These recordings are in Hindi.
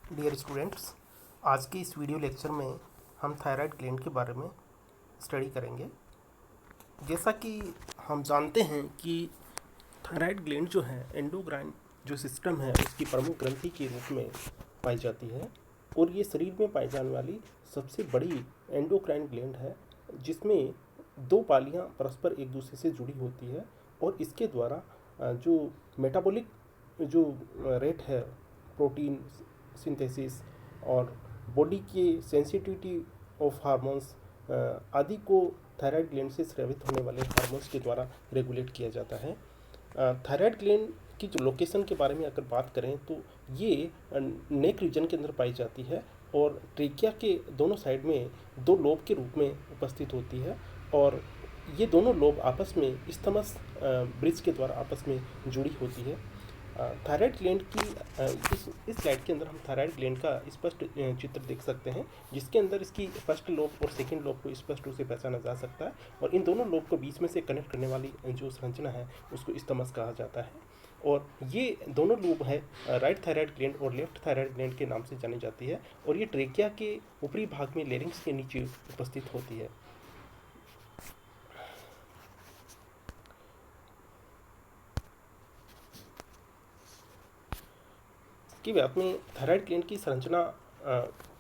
डियर स्टूडेंट्स, आज के इस वीडियो लेक्चर में हम थायराइड ग्लैंड के बारे में स्टडी करेंगे। जैसा कि हम जानते हैं कि थायराइड ग्लैंड जो है एंडोक्राइन जो सिस्टम है उसकी प्रमुख ग्रंथि के रूप में पाई जाती है और ये शरीर में पाई जाने वाली सबसे बड़ी एंडोक्राइन ग्लैंड है, जिसमें दो पालियां परस्पर एक दूसरे से जुड़ी होती है और इसके द्वारा जो मेटाबॉलिक जो रेट है, प्रोटीन सिंथेसिस और बॉडी के सेंसिटिविटी ऑफ हार्मोन्स आदि को थायराइड ग्लैंड से स्रावित होने वाले हार्मोन्स के द्वारा रेगुलेट किया जाता है। थायराइड ग्लैंड की जो लोकेशन के बारे में अगर बात करें तो ये नेक रीजन के अंदर पाई जाती है और ट्रेकिया के दोनों साइड में दो लोब के रूप में उपस्थित होती है और ये दोनों लोब आपस में इस्थमस ब्रिज के द्वारा आपस में जुड़ी होती है। थायराइड ग्लैंड की इस स्लाइड के अंदर हम थायराइड ग्लैंड का स्पष्ट चित्र देख सकते हैं, जिसके अंदर इसकी फर्स्ट लोब और सेकंड लोब को स्पष्ट रूप से पहचाना जा सकता है और इन दोनों लोब को बीच में से कनेक्ट करने वाली जो संरचना है उसको इस्थमस कहा जाता है और ये दोनों लोब है राइट थायराइड ग्लैंड और लेफ्ट थायराइड ग्लैंड के नाम से जानी जाती है और ये ट्रेकिया के ऊपरी भाग में लेरिंग्स के नीचे उपस्थित होती है। कि बाद में थायराइड ग्लैंड की संरचना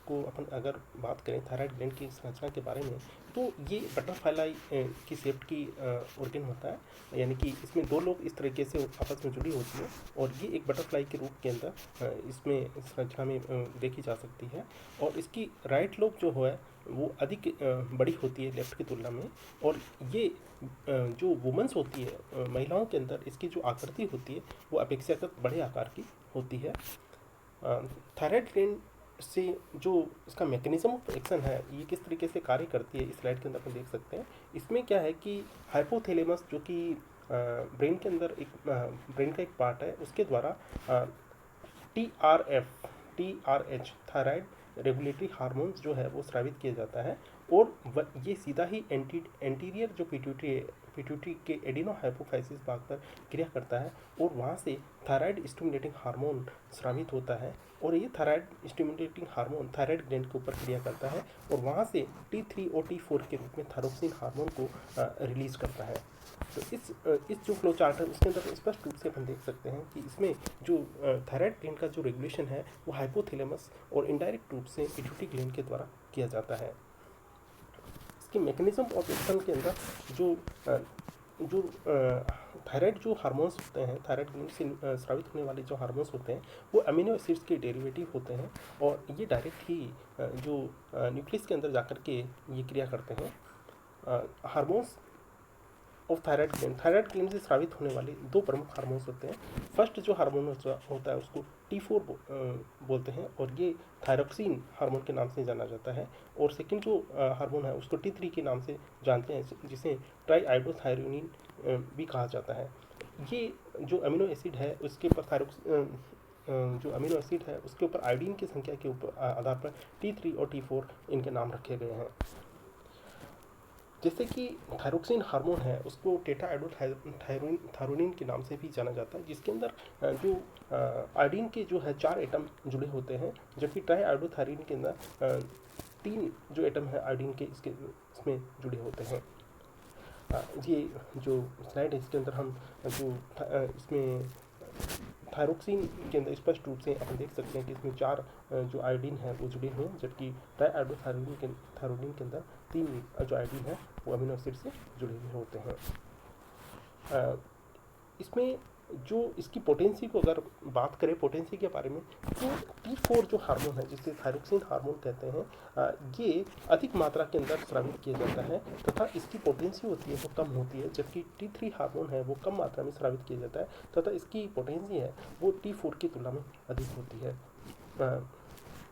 को अपन अगर बात करें थायराइड ग्लैंड की संरचना के बारे में, तो ये बटरफ्लाई की शेप की ऑर्गन होता है, यानी कि इसमें दो लोग इस तरीके से आपस में जुड़ी होती है और ये एक बटरफ्लाई के रूप के अंदर इसमें संरचना में देखी जा सकती है और इसकी राइट लोब जो है वो अधिक बड़ी होती है लेफ्ट की तुलना में और ये जो वुमेंस होती है महिलाओं के अंदर इसकी जो आकृति होती है वो अपेक्षाकृत बड़े आकार की होती है। थायराइड ग्लैंड से जो इसका मैकेनिज्म ऑफ एक्शन है ये किस तरीके से कार्य करती है इस स्लाइड के अंदर अपन देख सकते हैं। इसमें क्या है कि हाइपोथैलेमस जो कि ब्रेन के अंदर एक ब्रेन का एक पार्ट है उसके द्वारा TRH थायराइड रेगुलेटरी हार्मोन्स जो है वो स्रावित किया जाता है और ये सीधा ही एंटीरियर जो पिट्यूटरी के एडिनो हाइपोफाइसिस भाग पर क्रिया करता है और वहाँ से थायराइड स्टिमुलेटिंग हार्मोन स्रावित होता है और ये thyroid stimulating hormone thyroid gland के ऊपर क्रिया करता है और वहाँ से T3 और T4 के रूप में थायरोक्सिन हार्मोन को रिलीज करता है। तो इस जो फ्लो चार्ट है उसके अंदर स्पष्ट रूप से अपन देख सकते हैं कि इसमें जो थायराइड ग्लैंड का जो रेगुलेशन है वो हाइपोथैलेमस और इनडायरेक्ट रूप से पिट्यूटरी ग्लैंड के द्वारा किया जाता है। इसकी मैकेनिज्म ऑफ एक्शन के अंदर जो थायराइड जो हार्मोन्स होते हैं, थायराइड ग्लैंड से स्रावित होने वाले जो हार्मोन्स होते हैं वो अमीनो एसिड्स के डेरिवेटिव होते हैं और ये डायरेक्ट ही जो न्यूक्लियस के अंदर जाकर के ये क्रिया करते हैं। हार्मोन्स ऑफ थायराइड ग्लैंड से स्रावित होने वाले दो प्रमुख हार्मोन्स होते हैं। फर्स्ट जो हार्मोन होता है उसको T4 बोलते हैं और ये थायरोक्सिन हार्मोन के नाम से जाना जाता है और सेकंड जो हार्मोन है उसको T3 के नाम से जानते हैं, जिसे ट्राईआयोडोथायरोनिन भी कहा जाता है। ये जो अमीनो एसिड है उसके ऊपर जो अमीनो एसिड है उसके ऊपर आयोडीन की संख्या के ऊपर आधार पर T3 और T4 इनके नाम रखे गए हैं। जैसे कि थायरोक्सिन हार्मोन है उसको टेट्राआयोडोथायरोनिन के नाम से भी जाना जाता है, जिसके अंदर जो आयोडीन के जो है 4 एटम जुड़े होते हैं, जबकि ट्राईआयोडोथायरोनिन के अंदर 3 जो एटम है आयोडीन के इसमें जुड़े होते हैं। ये जो स्लाइड है इसके अंदर हम जो इसमें थायरोक्सिन के अंदर स्पष्ट रूप से अपन देख सकते हैं कि इसमें 4 जो आयोडीन है वो जुड़े हुए हैं, जबकि ट्राईआयोडोथायरोनिन के अंदर 3 जो आयोडीन है वो अमीनो एसिड से जुड़े हुए होते हैं। इसमें जो इसकी पोटेंसी को अगर बात करें पोटेंसी के बारे में, तो T4 जो हार्मोन है जिसे थायरोक्सिन हार्मोन कहते हैं, ये अधिक मात्रा के अंदर स्रावित किया जाता है तथा इसकी पोटेंसी होती है वो कम होती है, जबकि T3 हार्मोन है वो कम मात्रा में स्रावित किया जाता है तथा इसकी पोटेंसी है वो T4 की तुलना में अधिक होती है।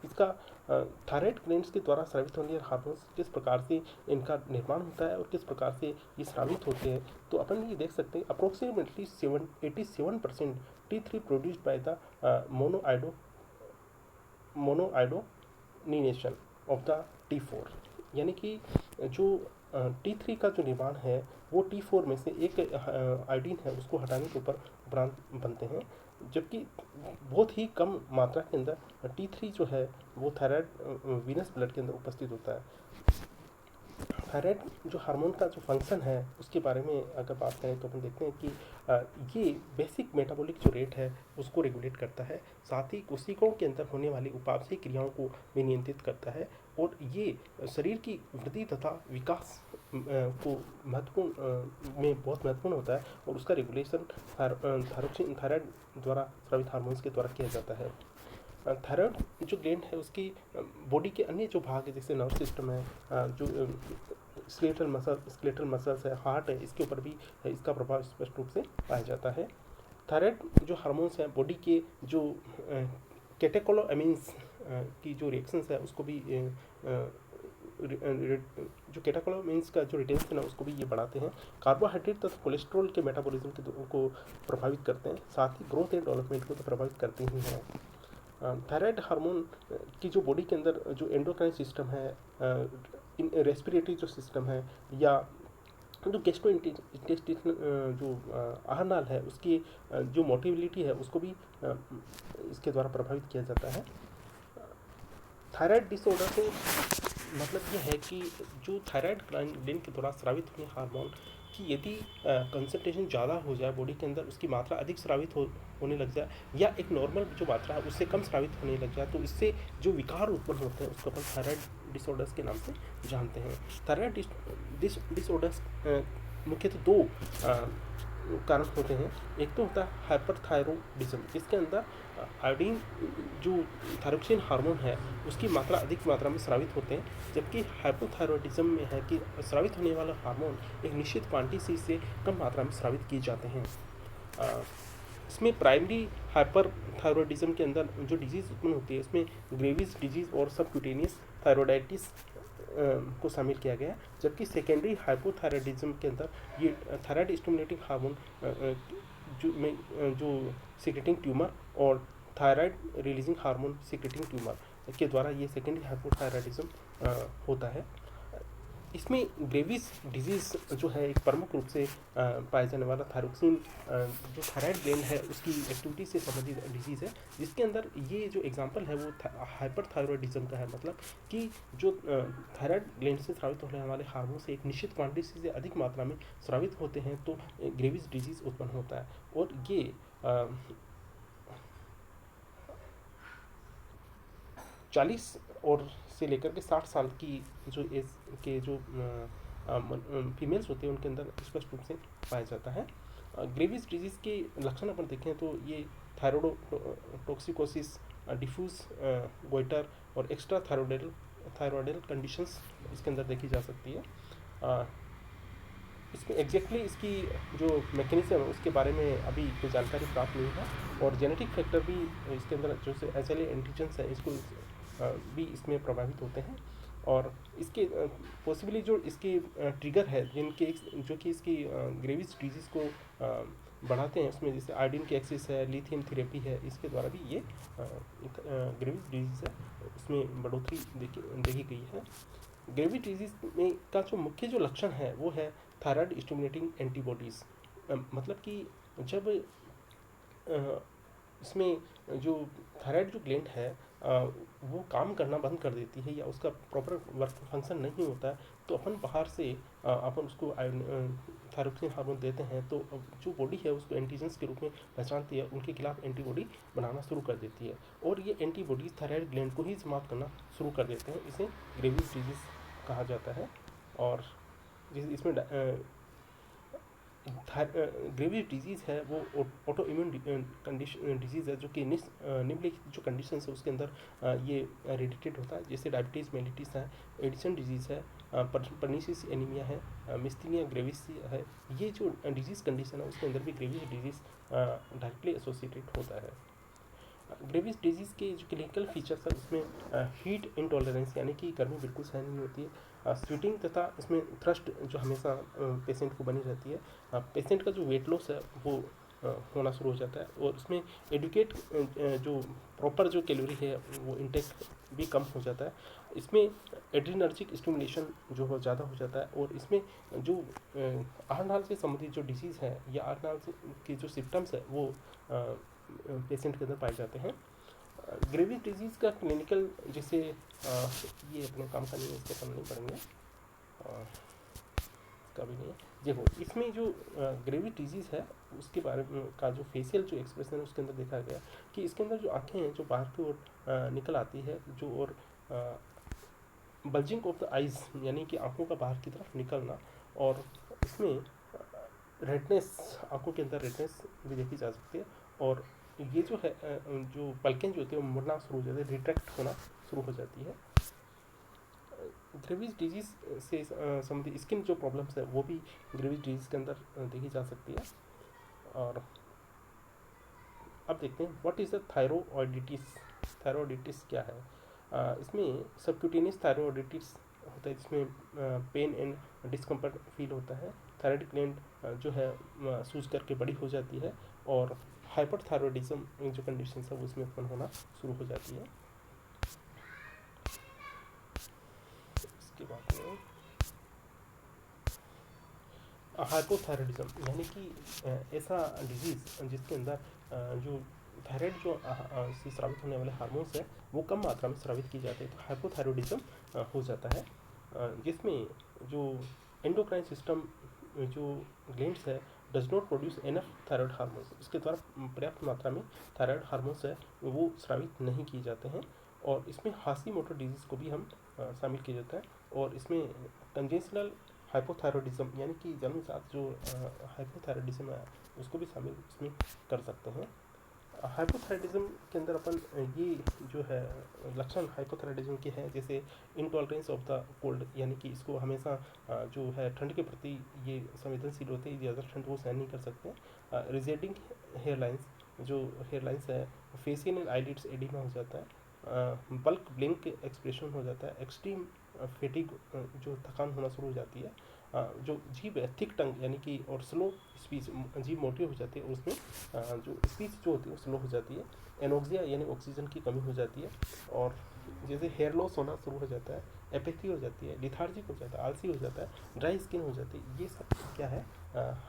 इसका थायराइड ग्लैंड्स के द्वारा स्रावित होने वाले हार्मोन्स किस प्रकार से इनका निर्माण होता है और किस प्रकार से ये स्रावित होते हैं, तो अपन ये देख सकते हैं approximately 87% T3 produced by the monodeiodination of the T4, यानी कि जो T3 का जो निर्माण है वो T4 में से एक आयोडीन है उसको हटाने के ऊपर उपरांत बनते हैं, जबकि बहुत ही कम मात्रा के अंदर T3 जो है वो थायराइड वीनस ब्लड के अंदर उपस्थित होता है। थायराइड जो हार्मोन का जो फंक्शन है उसके बारे में अगर बात करें तो हम देखते हैं कि ये बेसिक मेटाबॉलिक जो रेट है उसको रेगुलेट करता है, साथ ही कोशिकाओं के अंदर होने वाली उपापचयी क्रियाओं को भी नियंत्रित करता है, और ये शरीर की वृद्धि तथा विकास को महत्वपूर्ण में बहुत महत्वपूर्ण होता है, और उसका रेगुलेशन थायराइड द्वारा स्रावित हार्मोन्स के द्वारा किया जाता है। थायराइड जो ग्लैंड है उसकी बॉडी के अन्य जो भाग है जैसे नर्व सिस्टम है, जो स्केलेटल मसल्स है, हार्ट है, इसके ऊपर भी इसका प्रभाव स्पष्ट रूप से पाया जाता है। थायराइड जो हार्मोन्स हैं बॉडी के जो कैटेकोलोएमिन्स की जो रिएक्शंस है उसको भी जो कैटेकोलोएमिन्स का जो रिटेंशन है उसको भी ये बढ़ाते हैं। कार्बोहाइड्रेट तथा कोलेस्ट्रॉल के मेटाबॉलिज्म को प्रभावित करते हैं, साथ ही ग्रोथ एंड डेवलपमेंट को तो प्रभावित करते ही हैं। थायराइड हार्मोन की जो बॉडी के अंदर जो एंडोक्राइन सिस्टम है, रेस्पिरेटरी जो सिस्टम है, या जो गैस्ट्रो इंटेस्टिनल जो आहार नाल है उसकी जो मोटिलिटी है उसको भी इसके द्वारा प्रभावित किया जाता है। थायराइड डिसऑर्डर से मतलब यह है कि जो थायराइड ग्लैंड के द्वारा स्रावित हुए हार्मोन कि यदि कंसंट्रेशन ज़्यादा हो जाए बॉडी के अंदर, उसकी मात्रा अधिक स्रावित होने लग जाए, या एक नॉर्मल जो मात्रा है उससे कम स्रावित होने लग जाए, तो इससे जो विकार उत्पन्न होते हैं उसको अपन थायराइड डिसऑर्डर्स के नाम से जानते हैं। थायराइड डिसऑर्डर्स मुख्यतः दो कारण होते हैं। एक तो होता है हाइपरथायरॉयडिज्म, इसके अंदर आयोडीन जो थायरोक्सिन हार्मोन है उसकी मात्रा अधिक मात्रा में स्रावित होते हैं, जबकि हाइपोथायरॉयडिज्म में है कि स्रावित होने वाला हार्मोन एक निश्चित क्वांटिटी से कम मात्रा में स्रावित किए जाते हैं। इसमें प्राइमरी हाइपरथायरॉयडिज्म के अंदर जो डिजीज़ उत्पन्न होती है इसमें ग्रेविस डिजीज़ और सबक्यूटेनियस थायरोडाइटिस को शामिल किया गया है, जबकि सेकेंडरी हाइपोथायरॉयडिज्म के अंदर ये थायराइड स्टिमुलेटिंग हार्मोन जो सिक्रेटिंग ट्यूमर और thyroid releasing hormone secreting tumour के द्वारा ये सेकेंडरी हाइपोथायरॉयडिज्म होता है। इसमें ग्रेविस डिजीज़ जो है एक प्रमुख रूप से पाया जाने वाला थायरोक्सिन जो थायराइड ग्लैंड है उसकी एक्टिविटी से संबंधित डिजीज़ है, जिसके अंदर ये जो एग्जांपल है वो हाइपरथायरॉयडिज्म का है, मतलब कि जो थायराइड ग्लैंड से स्रावित होने वाले हार्मोन से एक निश्चित क्वांटिटी से अधिक मात्रा में स्रावित होते हैं तो ग्रेविस डिजीज़ उत्पन्न होता है। और ये 40 और से लेकर के 60 साल की जो एज के जो फीमेल्स होते हैं उनके अंदर स्पष्ट रूप से पाया जाता है। ग्रेविस डिजीज़ के लक्षण अपन देखें तो ये थायरोडोटॉक्सिकोसिस, डिफ्यूज गोइटर और एक्स्ट्रा थायरॉयडल कंडीशंस इसके अंदर देखी जा सकती है। इसमें एग्जैक्टली इसकी जो मैकेनिज्म है उसके बारे में अभी कोई जानकारी प्राप्त नहीं है, और जेनेटिक फैक्टर भी इसके अंदर जो से HLA एंटीजेंस है इसको भी इसमें प्रभावित होते हैं, और इसके पॉसिबली जो इसके ट्रिगर है जिनके जो कि इसकी ग्रेविस डिजीज़ को बढ़ाते हैं, उसमें जैसे आयोडीन की एक्सिस है, लिथियम थेरेपी है, इसके द्वारा भी ये ग्रेविस डिजीज़ है उसमें बढ़ोतरी देखी गई है। ग्रेविस डिजीज़ में का जो मुख्य जो लक्षण है वो है थायराइड स्टिमुलेटिंग एंटीबॉडीज़, मतलब कि जब इसमें जो थायराइड जो ग्लैंड है वो काम करना बंद कर देती है या उसका प्रॉपर वर्क फंक्शन नहीं होता है, तो अपन बाहर से अपन उसको थायरोक्सिन हार्मोन देते हैं, तो जो बॉडी है उसको एंटीजेंस के रूप में पहचानती है, उनके खिलाफ एंटीबॉडी बनाना शुरू कर देती है, और ये एंटीबॉडीज थायराइड ग्लैंड को ही समाप्त करना शुरू कर देते हैं। इसे ग्रेविस डिजीज़ कहा जाता है। और इसमें ग्रेविस डिजीज़ है वो ऑटो इम्यून कंडीशन डिजीज़ है जो कि निम्नलिखित जो कंडीशन है उसके अंदर ये हेरिडिटेड होता है, जैसे डायबिटीज़ मेलिटिस है, एडिसन डिजीज़ है, पर्निशियस एनीमिया है, मिस्थीनिया ग्रेविस है। ये जो डिजीज़ कंडीशन है उसके अंदर भी ग्रेविस डिजीज़ डायरेक्टली एसोसिएटेड होता है। ग्रेविस डिजीज़ के जो क्लिनिकल फीचर्स है उसमें हीट इनटॉलरेंस यानी कि गर्मी बिल्कुल सहन नहीं होती है, स्वेटिंग तथा इसमें थ्रस्ट जो हमेशा पेशेंट को बनी रहती है, पेशेंट का जो वेट लॉस है वो होना शुरू हो जाता है, और इसमें एडुकेट जो प्रॉपर जो कैलोरी है वो इंटेक भी कम हो जाता है। इसमें एड्रीनर्जिक स्टिमुलेशन जो हो ज़्यादा हो जाता है, और इसमें जो आहार नाल से संबंधित जो डिजीज़ है या आहार नाल के जो सिम्टम्स है वो पेशेंट के अंदर पाए जाते हैं। ग्रेविस डिजीज़ का क्लिनिकल, जैसे ये अपने काम का नहीं है, इसको हम नहीं पढ़ेंगे, कभी नहीं है। देखो इसमें जो ग्रेविस डिजीज़ है उसके बारे में का जो फेशियल जो एक्सप्रेशन है उसके अंदर देखा गया कि इसके अंदर जो आँखें हैं जो बाहर की ओर निकल आती है, जो और बल्जिंग ऑफ द आइज़ यानी कि आँखों का बाहर की तरफ निकलना, और इसमें रेडनेस, आँखों के अंदर रेडनेस भी देखी जा सकती है। और ये जो है जो पलकें जो होती है वो मुड़ना शुरू हो जाती है, रिट्रैक्ट होना शुरू हो जाती है। ग्रेविस डिजीज़ से संबंधित स्किन जो प्रॉब्लम्स है वो भी ग्रेविस डिजीज़ के अंदर देखी जा सकती है। और अब देखते हैं व्हाट इज़ द थायरोइडिटिस। थायरोइडिटिस क्या है? इसमें सबक्यूटेनियस थायरोइडिटिस होता है, जिसमें पेन एंड डिस्कम्फर्ट फील होता है। थायराइड ग्लैंड जो है सूज करके बड़ी हो जाती है, और हाइपरथायरॉयडिज्म जो कंडीशन है वो उसमें उत्पन्न होना शुरू हो जाती है। इसके बाद में हाइपोथायरॉयडिज्म यानी कि ऐसा डिजीज़ जिसके अंदर जो थायराइड जो से स्रावित होने वाले हार्मोन्स है वो कम मात्रा में स्रावित की जाती है, तो हाइपोथायरॉयडिज्म हो जाता है, जिसमें जो एंडोक्राइन सिस्टम जो ग्लैंड्स है does not produce enough thyroid hormones, इसके द्वारा पर्याप्त मात्रा में थायराइड हार्मोन्स है वो स्रावित नहीं किए जाते हैं। और इसमें हाशीमोटो डिजीज़ को भी हम शामिल किया जाता है, और इसमें कंजेशनल हाइपोथायरॉयडिज्म यानी कि जन्मजात जो हाइपोथायरॉयडिज्म है उसको भी शामिल इसमें कर सकते हैं। हाइपोथायरॉयडिज्म के अंदर अपन ये जो है लक्षण हाइपोथायरॉयडिज्म के हैं, जैसे इनटॉलरेंस ऑफ द कोल्ड, यानी कि इसको हमेशा जो है ठंड के प्रति ये संवेदनशील होते हैं, ज़्यादा ठंड वो सहन नहीं कर सकते हैं। रिजेडिंग हेयरलाइंस, जो हेयरलाइंस है, फेसियल एंड आईलिड्स एडिमा हो जाता है, बल्क ब्लिंक एक्सप्रेशन हो जाता है, एक्सट्रीम फेटिग जो थकान होना शुरू हो जाती है, जो जीभ है थिक टंग यानी कि, और स्लो स्पीच, जीभ मोटी हो जाती है, और उसमें जो स्पीच जो होती है वो स्लो हो जाती है, एनोक्सिया यानी ऑक्सीजन की कमी हो जाती है, और जैसे हेयर लॉस होना शुरू हो जाता है, एपेथी हो जाती है, लिथार्जिक हो जाता है, आलसी हो जाता है, ड्राई स्किन हो जाती है, ये सब क्या है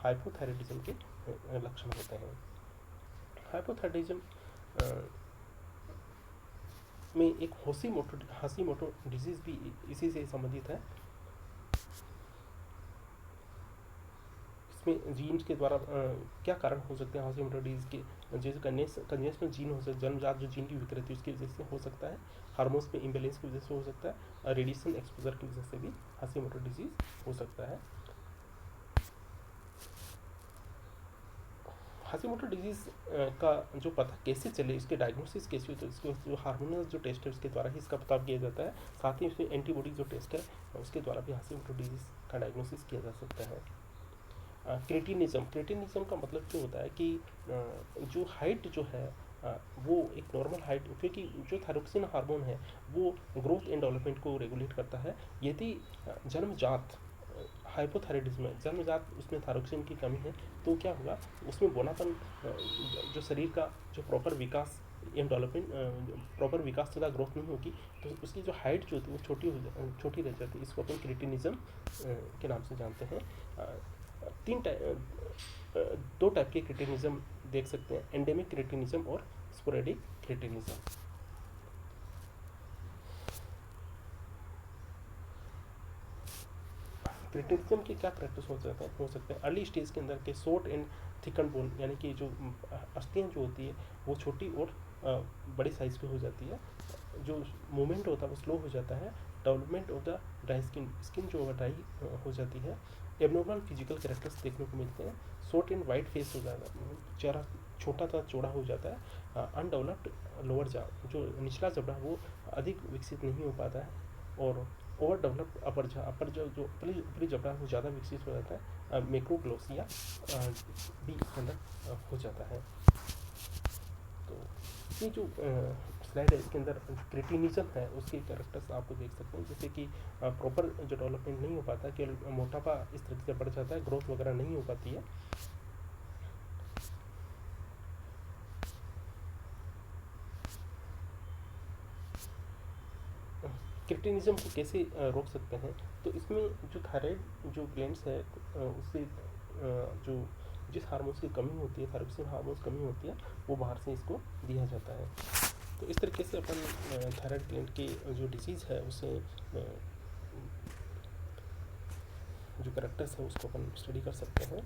हाइपोथायरॉयडिज्म के लक्षण होते हैं। हाइपोथायरॉयडिज्म में एक हाशीमोटो डिजीज़ भी इसी से संबंधित है। इसमें जीन्स के द्वारा क्या कारण हो सकते हैं हाशीमोटो डिजीज़ के? जैसे कंजेशनल जीन हो सकता है, जन्मजात जो जीन की विकृति उसकी वजह से हो सकता है, हार्मोन्स में इम्बेलेंस की वजह से हो सकता है, रेडिएशन एक्सपोजर की वजह से भी हाशीमोटो डिजीज़ हो सकता है। हाशीमोटो डिजीज़ का जो पता कैसे चले, इसके डायग्नोसिस कैसे होते हैं, इसको जो हार्मोनल जो टेस्ट है उसके द्वारा ही इसका पता किया जाता है। साथ ही इसमें एंटीबॉडी जो टेस्ट है उसके द्वारा भी हाशीमोटो डिजीज़ का डायग्नोसिस किया जा सकता है। क्रेटिनिज्म का मतलब क्या होता है कि जो हाइट जो है वो एक नॉर्मल हाइट, क्योंकि जो थायरोक्सिन हार्मोन है वो ग्रोथ एंड डेवलपमेंट को रेगुलेट करता है। यदि जन्मजात हाइपोथायरॉयडिज्म में जन्मजात उसमें थायरोक्सिन की कमी है तो क्या होगा, उसमें बोनापन जो शरीर का जो प्रॉपर विकास एंड डेवलपमेंट प्रॉपर विकास तथा ग्रोथ नहीं होगी, तो उसकी जो हाइट जो होती है वो छोटी रह जाती है। इसको अपन क्रेटिनिज्म के नाम से जानते हैं। दो टाइप के क्रेटिनिज्म देख सकते हैं, एंडेमिक क्रेटिनिज्म और स्पोरेडिक क्रेटिनिज्म। क्रेटिनिज्म के क्या प्रैक्टिस हो सकते हैं अर्ली स्टेज के अंदर के शॉर्ट एंड थिकन बोन, यानी कि जो अस्थियाँ जो होती है वो छोटी और बड़ी साइज़ की हो जाती है, जो मूवमेंट होता है वो स्लो हो जाता है, development of the dry skin जो ड्राई हो जाती है, एबनॉर्मल फिजिकल कैरेक्टर्स देखने को मिलते हैं, शॉर्ट एंड वाइड फेस हो जाता है, चेहरा छोटा सा चौड़ा हो जाता है, अनडेवलप्ड लोअर जा, जो निचला जबड़ा वो अधिक विकसित नहीं हो पाता है, और ओवर डेवलप्ड अपर जो ऊपरी जबड़ा है वो ज़्यादा विकसित हो जाता है, मैक्रोग्लोसिया भी इसके अंदर हो जाता है। तो ये जो स्लाइड है इसके अंदर क्रेटिनिज्म है उसके कैरेक्टर्स आपको देख सकते हैं, जैसे कि प्रॉपर जो डेवलपमेंट नहीं हो पाता, केवल मोटापा इस तरीके से बढ़ जाता है, ग्रोथ वगैरह नहीं हो पाती है। क्रेटिनिज्म को कैसे रोक सकते हैं? तो इसमें जो थायराइड जो ग्लैंड्स है उससे जो जिस हार्मोन्स की कमी होती है, थायरोक्सिन हार्मोन्स कमी होती है, वो बाहर से इसको दिया जाता है। तो इस तरीके से अपन थायराइड ग्लैंड की जो डिजीज़ है उसे जो करेक्टर्स है उसको अपन स्टडी कर सकते हैं।